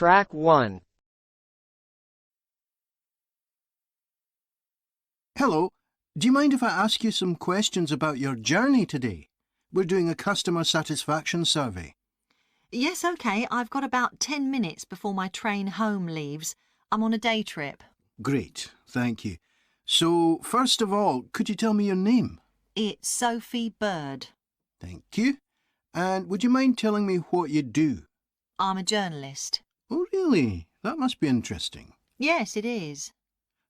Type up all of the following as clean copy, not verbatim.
Track 1. Hello, do you mind if I ask you some questions about your journey today? We're doing a customer satisfaction survey. Yes, OK. I've got about 10 minutes before my train home leaves. I'm on a day trip. Great, thank you. So, first of all, could you tell me your name? It's Sophie Bird. Thank you. And would you mind telling me what you do? I'm a journalist. Oh, really? That must be interesting. Yes, it is.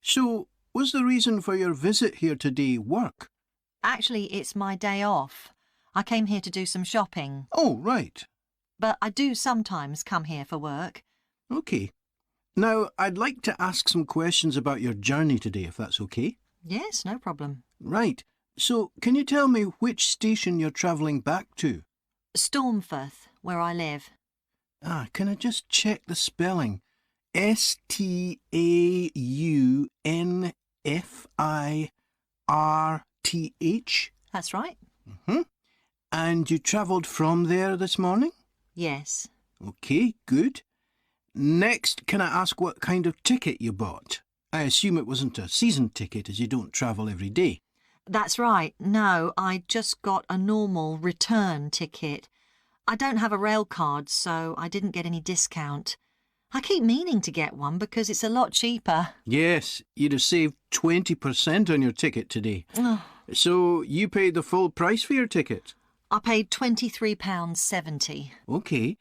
So, was the reason for your visit here today work? Actually, it's my day off. I came here to do some shopping. Oh, right. But I do sometimes come here for work. OK. Now, I'd like to ask some questions about your journey today, if that's OK. Yes, no problem. Right. So, can you tell me which station you're travelling back to? Stormforth, where I live. Can I just check the spelling? Staunfirth? That's right. And you travelled from there this morning? Yes. OK, good. Next, can I ask what kind of ticket you bought? I assume it wasn't a season ticket as you don't travel every day. That's right. No, I just got a normal return ticket. I don't have a rail card, so I didn't get any discount. I keep meaning to get one because it's a lot cheaper. Yes, you'd have saved 20% on your ticket today. Oh. So you paid the full price for your ticket? I paid £23.70. OK.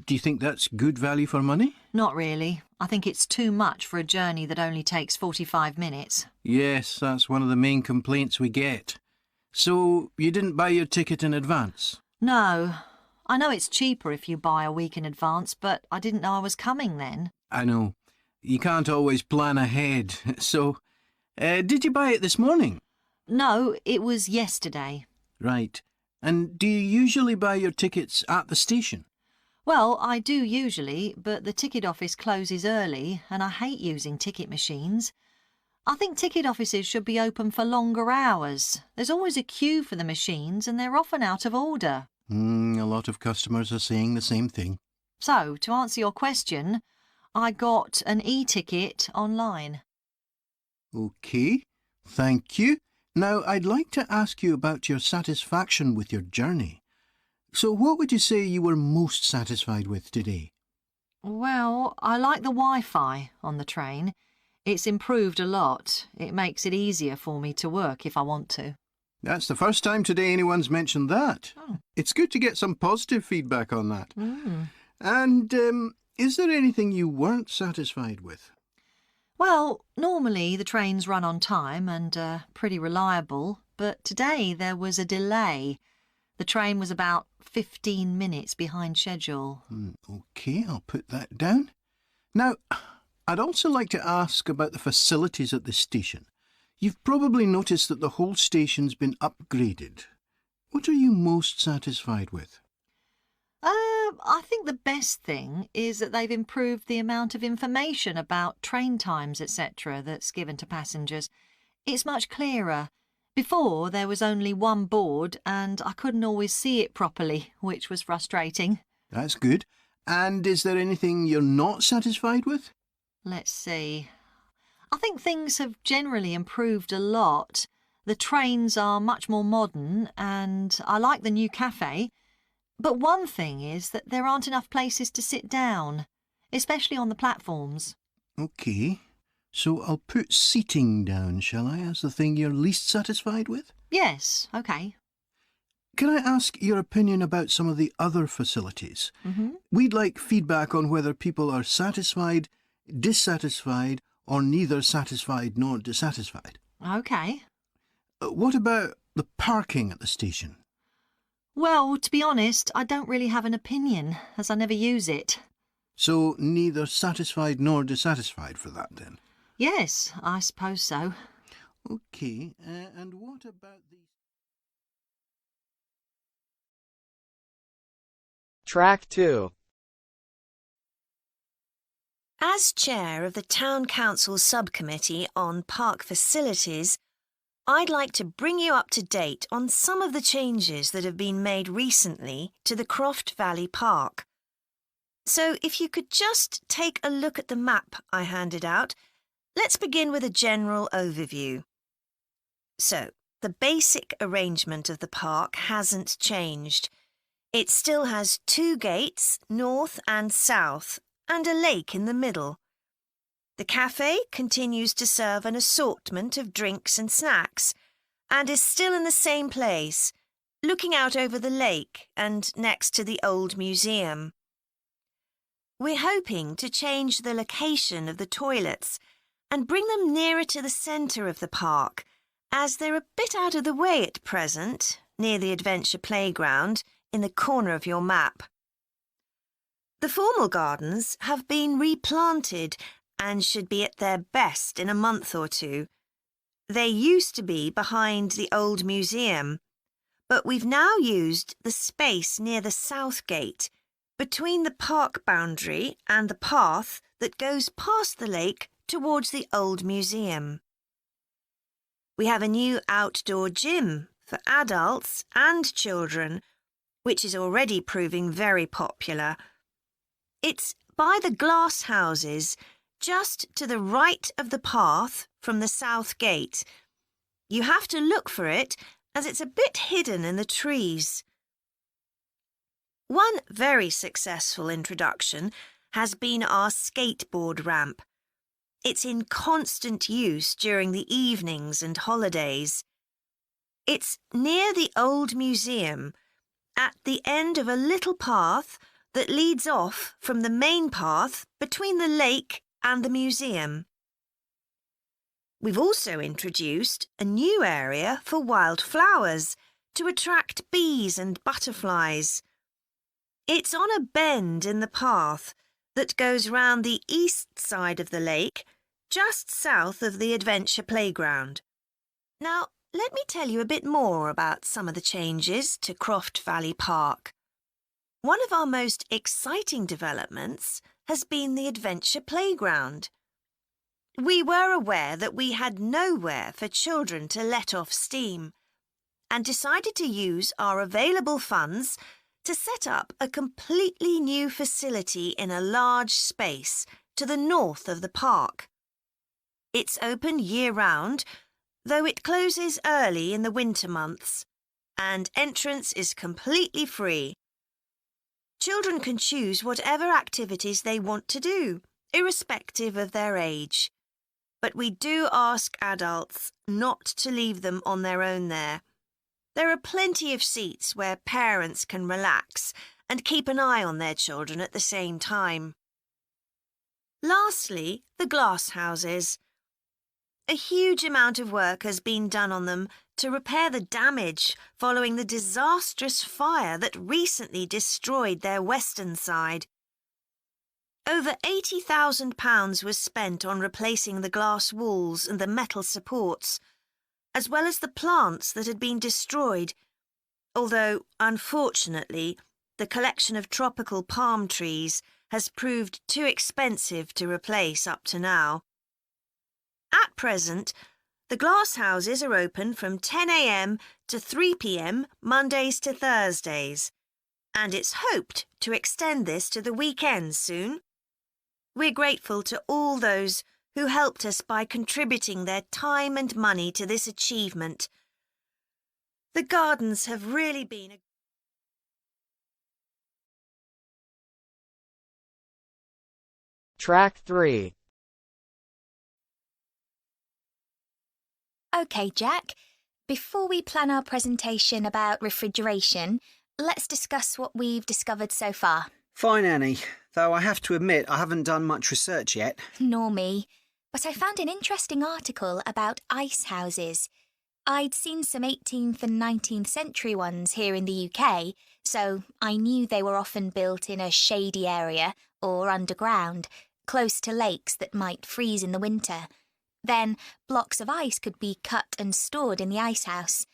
Do you think that's good value for money? Not really. I think it's too much for a journey that only takes 45 minutes. Yes, that's one of the main complaints we get. So you didn't buy your ticket in advance? No. I know it's cheaper if you buy a week in advance, but I didn't know I was coming then. I know. You can't always plan ahead. So, did you buy it this morning? No, it was yesterday. Right. And do you usually buy your tickets at the station? Well, I do usually, but the ticket office closes early and I hate using ticket machines. I think ticket offices should be open for longer hours. There's always a queue for the machines and they're often out of order. A lot of customers are saying the same thing. So, to answer your question, I got an e-ticket online. OK, thank you. Now, I'd like to ask you about your satisfaction with your journey. So what would you say you were most satisfied with today? Well, I like the Wi-Fi on the train. It's improved a lot. It makes it easier for me to work if I want to. That's the first time today anyone's mentioned that. Oh. It's good to get some positive feedback on that. Mm. And is there anything you weren't satisfied with? Well, normally the trains run on time and are pretty reliable, but today there was a delay. The train was about 15 minutes behind schedule. OK, I'll put that down. Now, I'd also like to ask about the facilities at the station. You've probably noticed that the whole station's been upgraded. What are you most satisfied with? I think the best thing is that they've improved the amount of information about train times, etc. that's given to passengers. It's much clearer. Before, there was only one board and I couldn't always see it properly, which was frustrating. That's good. And is there anything you're not satisfied with? Let's see. I think things have generally improved a lot. The trains are much more modern and I like the new cafe. But one thing is that there aren't enough places to sit down, especially on the platforms. OK. So I'll put seating down, shall I, as the thing you're least satisfied with? Yes, OK. Can I ask your opinion about some of the other facilities? We'd like feedback on whether people are satisfied, dissatisfied, or neither satisfied nor dissatisfied. OK. What about the parking at the station? Well, to be honest, I don't really have an opinion, as I never use it. So neither satisfied nor dissatisfied for that, then? Yes, I suppose so. OK, and what about the... Track 2. As chair of the Town Council Subcommittee on Park Facilities, I'd like to bring you up to date on some of the changes that have been made recently to the Croft Valley Park. So if you could just take a look at the map I handed out, let's begin with a general overview. So, the basic arrangement of the park hasn't changed. It still has 2 gates, north and south, and a lake in the middle. The cafe continues to serve an assortment of drinks and snacks, and is still in the same place, looking out over the lake and next to the old museum. We're hoping to change the location of the toilets and bring them nearer to the centre of the park, as they're a bit out of the way at present, near the adventure playground, in the corner of your map. The formal gardens have been replanted and should be at their best in a month or 2. They used to be behind the old museum, but we've now used the space near the south gate, between the park boundary and the path that goes past the lake towards the old museum. We have a new outdoor gym for adults and children, which is already proving very popular. It's by the glass houses, just to the right of the path from the south gate. You have to look for it, as it's a bit hidden in the trees. One very successful introduction has been our skateboard ramp. It's in constant use during the evenings and holidays. It's near the old museum, at the end of a little path that leads off from the main path between the lake and the museum. We've also introduced a new area for wildflowers to attract bees and butterflies. It's on a bend in the path that goes round the east side of the lake, just south of the adventure playground. Now, let me tell you a bit more about some of the changes to Croft Valley Park. One of our most exciting developments has been the adventure playground. We were aware that we had nowhere for children to let off steam, and decided to use our available funds to set up a completely new facility in a large space to the north of the park. It's open year-round, though it closes early in the winter months, and entrance is completely free. Children can choose whatever activities they want to do, irrespective of their age. But we do ask adults not to leave them on their own there. There are plenty of seats where parents can relax and keep an eye on their children at the same time. Lastly, the glass houses. A huge amount of work has been done on them to repair the damage following the disastrous fire that recently destroyed their western side. Over £80,000 was spent on replacing the glass walls and the metal supports, as well as the plants that had been destroyed, although, unfortunately, the collection of tropical palm trees has proved too expensive to replace up to now. At present, the glass houses are open from 10 a.m. to 3 p.m. Mondays to Thursdays, and it's hoped to extend this to the weekends soon. We're grateful to all those who helped us by contributing their time and money to this achievement. The gardens have really been a Track 3. OK, Jack. Before we plan our presentation about refrigeration, let's discuss what we've discovered so far. Fine, Annie, though I have to admit I haven't done much research yet. Nor me. But I found an interesting article about ice houses. I'd seen some 18th and 19th century ones here in the UK, so I knew they were often built in a shady area or underground, close to lakes that might freeze in the winter. Then blocks of ice could be cut and stored in the ice house.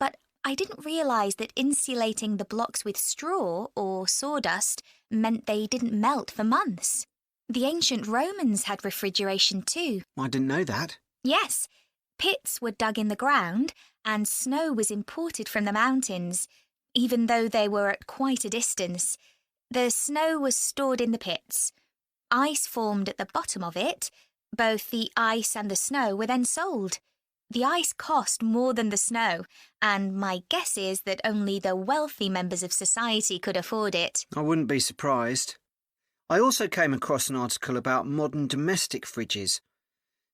But I didn't realise that insulating the blocks with straw or sawdust meant they didn't melt for months. The ancient Romans had refrigeration too. I didn't know that. Yes, pits were dug in the ground and snow was imported from the mountains, even though they were at quite a distance. The snow was stored in the pits. Ice formed at the bottom of it. Both the ice and the snow were then sold. The ice cost more than the snow, and my guess is that only the wealthy members of society could afford it. I wouldn't be surprised. I also came across an article about modern domestic fridges.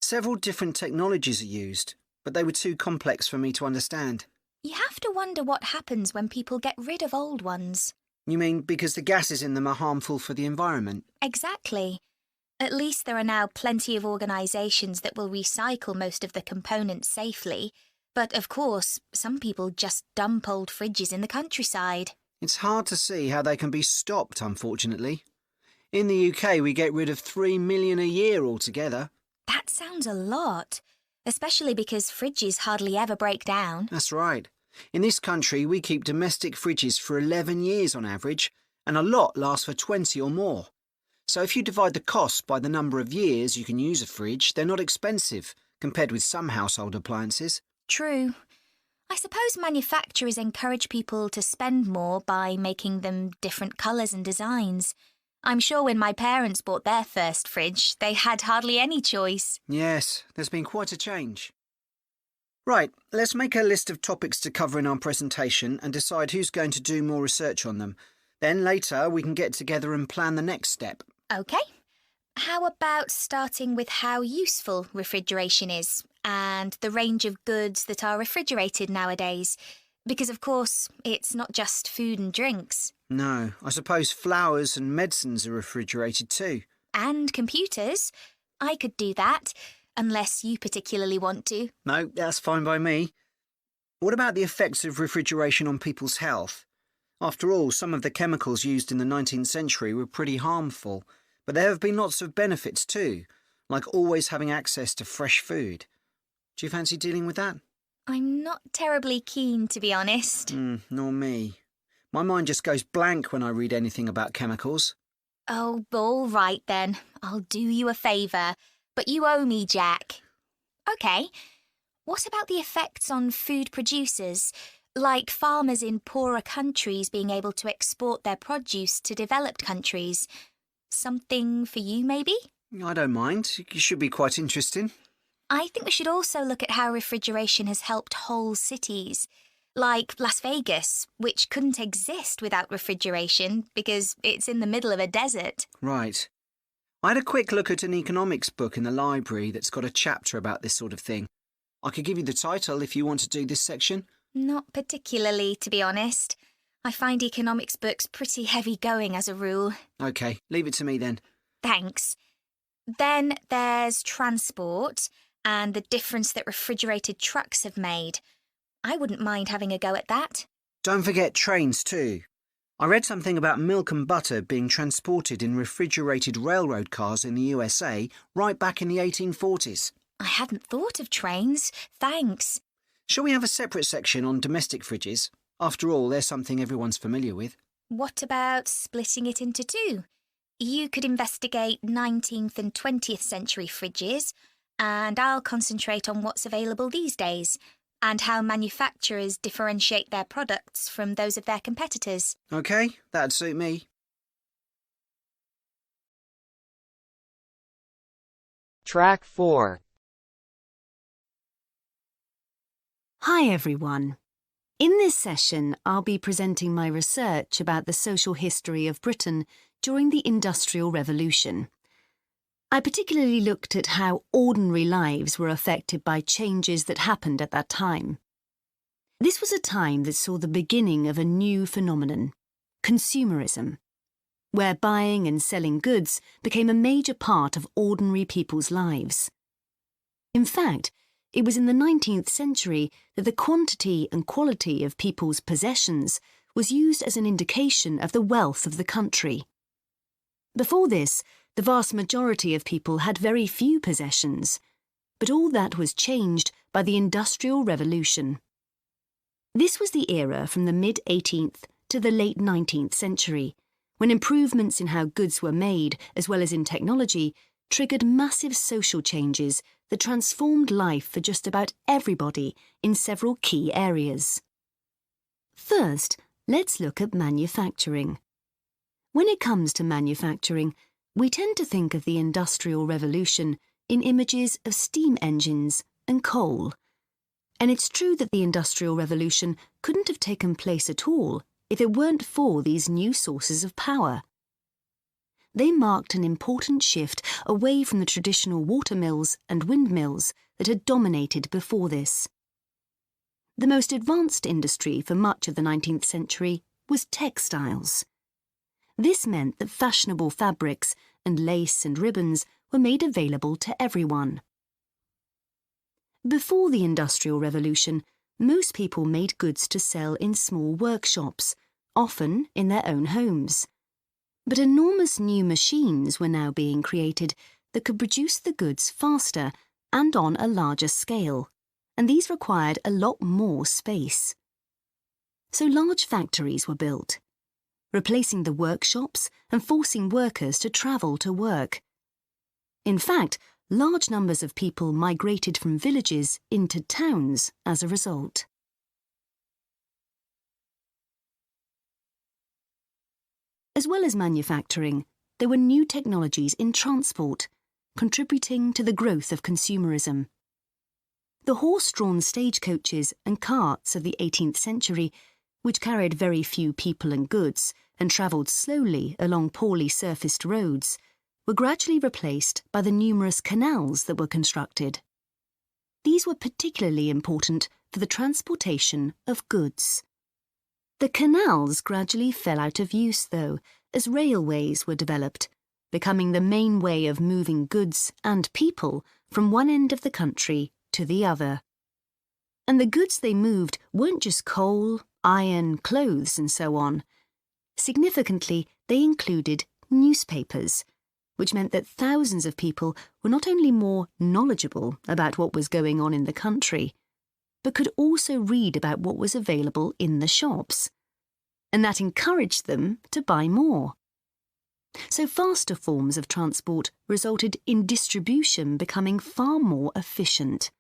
Several different technologies are used, but they were too complex for me to understand. You have to wonder what happens when people get rid of old ones. You mean because the gases in them are harmful for the environment? Exactly. At least there are now plenty of organisations that will recycle most of the components safely. But of course, some people just dump old fridges in the countryside. It's hard to see how they can be stopped, unfortunately. In the UK, we get rid of 3 million a year altogether. That sounds a lot, especially because fridges hardly ever break down. That's right. In this country, we keep domestic fridges for 11 years on average, and a lot lasts for 20 or more. So if you divide the cost by the number of years you can use a fridge, they're not expensive, compared with some household appliances. True. I suppose manufacturers encourage people to spend more by making them different colours and designs. I'm sure when my parents bought their first fridge, they had hardly any choice. Yes, there's been quite a change. Right, let's make a list of topics to cover in our presentation and decide who's going to do more research on them. Then later we can get together and plan the next step. OK. How about starting with how useful refrigeration is and the range of goods that are refrigerated nowadays? Because, of course, it's not just food and drinks. No, I suppose flowers and medicines are refrigerated too. And computers. I could do that, unless you particularly want to. No, that's fine by me. What about the effects of refrigeration on people's health? After all, some of the chemicals used in the 19th century were pretty harmful, but there have been lots of benefits too, like always having access to fresh food. Do you fancy dealing with that? I'm not terribly keen, to be honest. Nor me. My mind just goes blank when I read anything about chemicals. Oh, all right then. I'll do you a favour. But you owe me, Jack. OK. What about the effects on food producers? Like farmers in poorer countries being able to export their produce to developed countries. Something for you, maybe? I don't mind. It should be quite interesting. I think we should also look at how refrigeration has helped whole cities. Like Las Vegas, which couldn't exist without refrigeration because it's in the middle of a desert. Right. I had a quick look at an economics book in the library that's got a chapter about this sort of thing. I could give you the title if you want to do this section. Not particularly, to be honest. I find economics books pretty heavy going as a rule. OK, leave it to me then. Thanks. Then there's transport and the difference that refrigerated trucks have made. I wouldn't mind having a go at that. Don't forget trains too. I read something about milk and butter being transported in refrigerated railroad cars in the USA right back in the 1840s. I hadn't thought of trains. Thanks. Shall we have a separate section on domestic fridges? After all, they're something everyone's familiar with. What about splitting it into two? You could investigate 19th and 20th century fridges, and I'll concentrate on what's available these days, and how manufacturers differentiate their products from those of their competitors. OK, that'd suit me. Track 4. Hi everyone. In this session, I'll be presenting my research about the social history of Britain during the Industrial Revolution. I particularly looked at how ordinary lives were affected by changes that happened at that time. This was a time that saw the beginning of a new phenomenon, consumerism, where buying and selling goods became a major part of ordinary people's lives. In fact, it was in the 19th century that the quantity and quality of people's possessions was used as an indication of the wealth of the country. Before this, the vast majority of people had very few possessions, but all that was changed by the Industrial Revolution. This was the era from the mid-18th to the late 19th century, when improvements in how goods were made, as well as in technology, triggered massive social changes that transformed life for just about everybody in several key areas. First, let's look at manufacturing. When it comes to manufacturing, we tend to think of the Industrial Revolution in images of steam engines and coal. And it's true that the Industrial Revolution couldn't have taken place at all if it weren't for these new sources of power. They marked an important shift away from the traditional watermills and windmills that had dominated before this. The most advanced industry for much of the 19th century was textiles. This meant that fashionable fabrics and lace and ribbons were made available to everyone. Before the Industrial Revolution, most people made goods to sell in small workshops, often in their own homes. But enormous new machines were now being created that could produce the goods faster and on a larger scale, and these required a lot more space. So large factories were built, replacing the workshops and forcing workers to travel to work. In fact, large numbers of people migrated from villages into towns as a result. As well as manufacturing, there were new technologies in transport, contributing to the growth of consumerism. The horse-drawn stagecoaches and carts of the 18th century, which carried very few people and goods and travelled slowly along poorly surfaced roads, were gradually replaced by the numerous canals that were constructed. These were particularly important for the transportation of goods. The canals gradually fell out of use, though, as railways were developed, becoming the main way of moving goods and people from one end of the country to the other. And the goods they moved weren't just coal, iron, clothes, and so on. Significantly, they included newspapers, which meant that thousands of people were not only more knowledgeable about what was going on in the country, but could also read about what was available in the shops. And that encouraged them to buy more. So faster forms of transport resulted in distribution becoming far more efficient.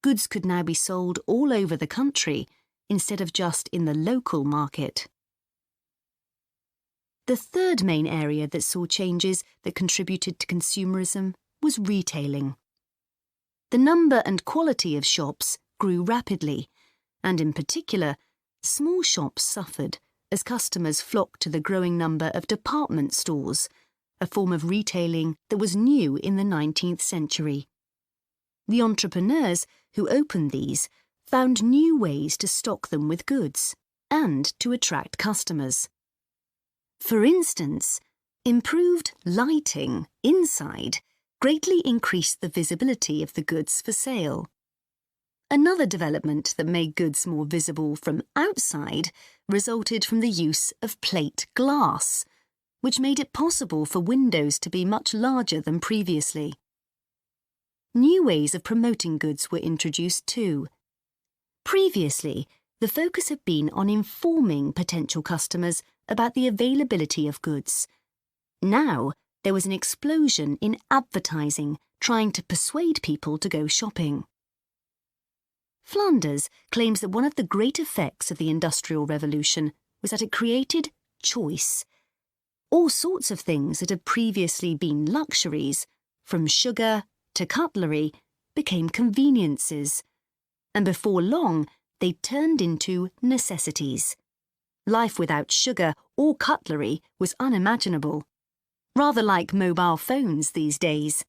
Goods could now be sold all over the country instead of just in the local market. The third main area that saw changes that contributed to consumerism was retailing. The number and quality of shops grew rapidly, and in particular, small shops suffered as customers flocked to the growing number of department stores, a form of retailing that was new in the 19th century. The entrepreneurs who opened these found new ways to stock them with goods and to attract customers. For instance, improved lighting inside greatly increased the visibility of the goods for sale. Another development that made goods more visible from outside resulted from the use of plate glass, which made it possible for windows to be much larger than previously. New ways of promoting goods were introduced too. Previously, the focus had been on informing potential customers about the availability of goods. Now, there was an explosion in advertising trying to persuade people to go shopping. Flanders claims that one of the great effects of the Industrial Revolution was that it created choice. All sorts of things that had previously been luxuries, from sugar to cutlery, became conveniences, and before long they turned into necessities. Life without sugar or cutlery was unimaginable, rather like mobile phones these days.